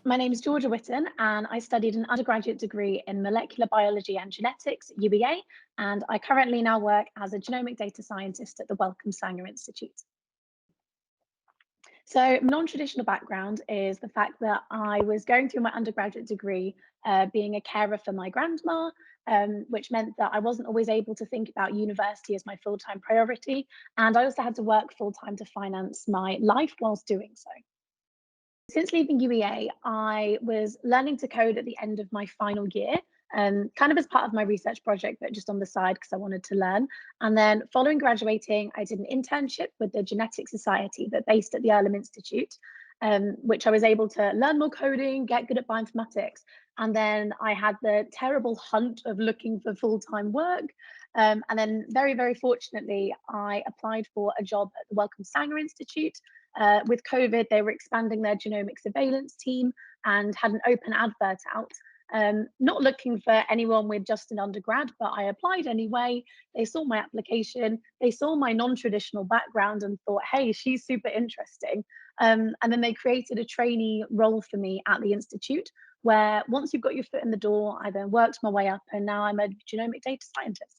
My name is Georgia Whitton, and I studied an undergraduate degree in molecular biology and genetics at UEA, and I currently now work as a genomic data scientist at the Wellcome Sanger Institute. So, non-traditional background is the fact that I was going through my undergraduate degree, being a carer for my grandma, which meant that I wasn't always able to think about university as my full-time priority, and I also had to work full-time to finance my life whilst doing so. Since leaving UEA, I was learning to code at the end of my final year, kind of as part of my research project, but just on the side because I wanted to learn. And then following graduating, I did an internship with the Genetic Society, but based at the Earlham Institute, which I was able to learn more coding, get good at bioinformatics. And then I had the terrible hunt of looking for full-time work. And then very, very fortunately, I applied for a job at the Wellcome Sanger Institute. With COVID, they were expanding their genomic surveillance team and had an open advert out. Not looking for anyone with just an undergrad, but I applied anyway. They saw my application, they saw my non-traditional background and thought, hey, she's super interesting. And then they created a trainee role for me at the Institute, where once you've got your foot in the door, I then worked my way up and now I'm a genomic data scientist.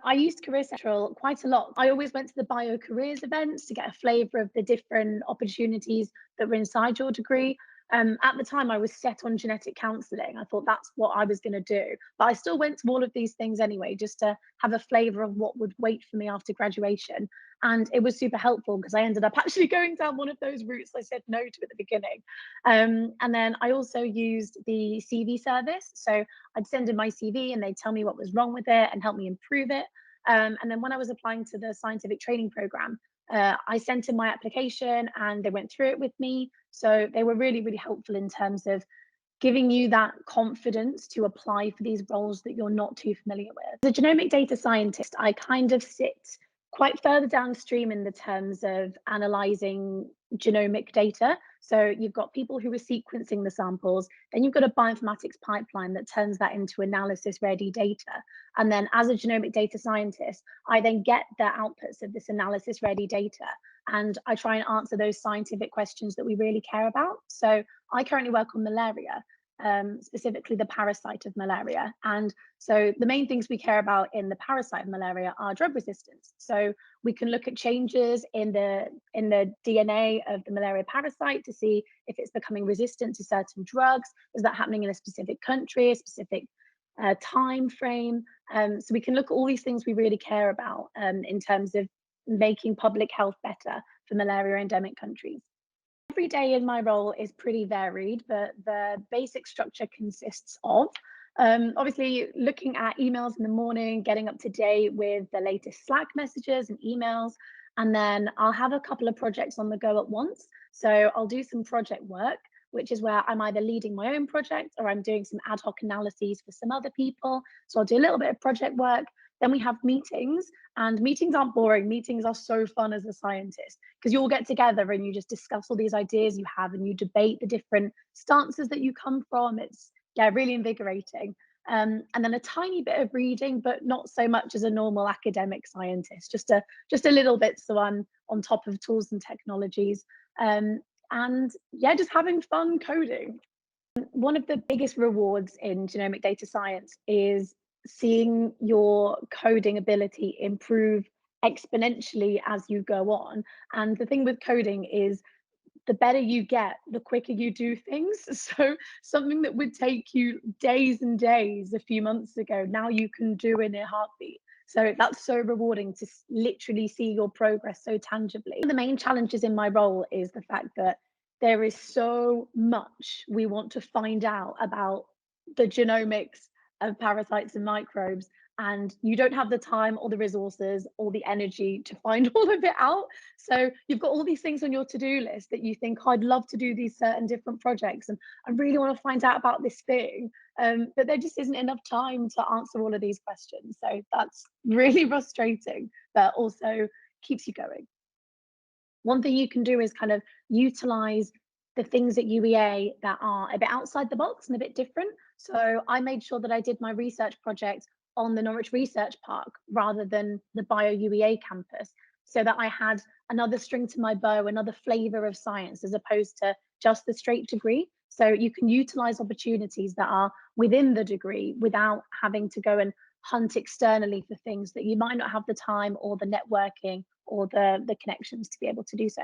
I used Career Central quite a lot. I always went to the bio careers events to get a flavour of the different opportunities that were inside your degree. At the time, I was set on genetic counselling. I thought that's what I was going to do. But I still went to all of these things anyway, just to have a flavour of what would wait for me after graduation. And it was super helpful because I ended up actually going down one of those routes I said no to at the beginning. And then I also used the CV service. So I'd send in my CV and they'd tell me what was wrong with it and help me improve it. And then when I was applying to the scientific training program, I sent in my application and they went through it with me. So they were really, really helpful in terms of giving you that confidence to apply for these roles that you're not too familiar with. As a genomic data scientist, I kind of sit quite further downstream in the terms of analyzing genomic data. So you've got people who are sequencing the samples, then you've got a bioinformatics pipeline that turns that into analysis ready data. And then as a genomic data scientist, I then get the outputs of this analysis ready data and I try and answer those scientific questions that we really care about. So I currently work on malaria, specifically the parasite of malaria. And so the main things we care about in the parasite of malaria are drug resistance. So we can look at changes in the DNA of the malaria parasite to see if it's becoming resistant to certain drugs. Is that happening in a specific country, a specific time frame? So we can look at all these things we really care about in terms of making public health better for malaria endemic countries. Every day in my role is pretty varied, but the basic structure consists of obviously looking at emails in the morning, getting up to date with the latest Slack messages and emails, and then I'll have a couple of projects on the go at once. So I'll do some project work, which is where I'm either leading my own project or I'm doing some ad hoc analyses for some other people. So I'll do a little bit of project work. Then we have meetings, and meetings aren't boring. Meetings are so fun as a scientist because you all get together and you just discuss all these ideas you have and you debate the different stances that you come from. It's really invigorating. And then a tiny bit of reading, but not so much as a normal academic scientist, just a little bit so I'm on top of tools and technologies. And yeah, just having fun coding. One of the biggest rewards in genomic data science is seeing your coding ability improve exponentially as you go on. And the thing with coding is the better you get, the quicker you do things. So something that would take you days and days a few months ago, now you can do in a heartbeat. So that's so rewarding to literally see your progress so tangibly. One of the main challenges in my role is the fact that there is so much we want to find out about the genomics of parasites and microbes, and you don't have the time or the resources or the energy to find all of it out. So you've got all these things on your to-do list that you think, oh, I'd love to do these certain different projects and I really want to find out about this thing, but there just isn't enough time to answer all of these questions. So that's really frustrating, but also keeps you going. One thing you can do is kind of utilize the things at UEA that are a bit outside the box and a bit different. So I made sure that I did my research project on the Norwich Research Park rather than the Bio UEA campus, so that I had another string to my bow, another flavour of science, as opposed to just the straight degree. So you can utilize opportunities that are within the degree without having to go and hunt externally for things that you might not have the time or the networking or the connections to be able to do so.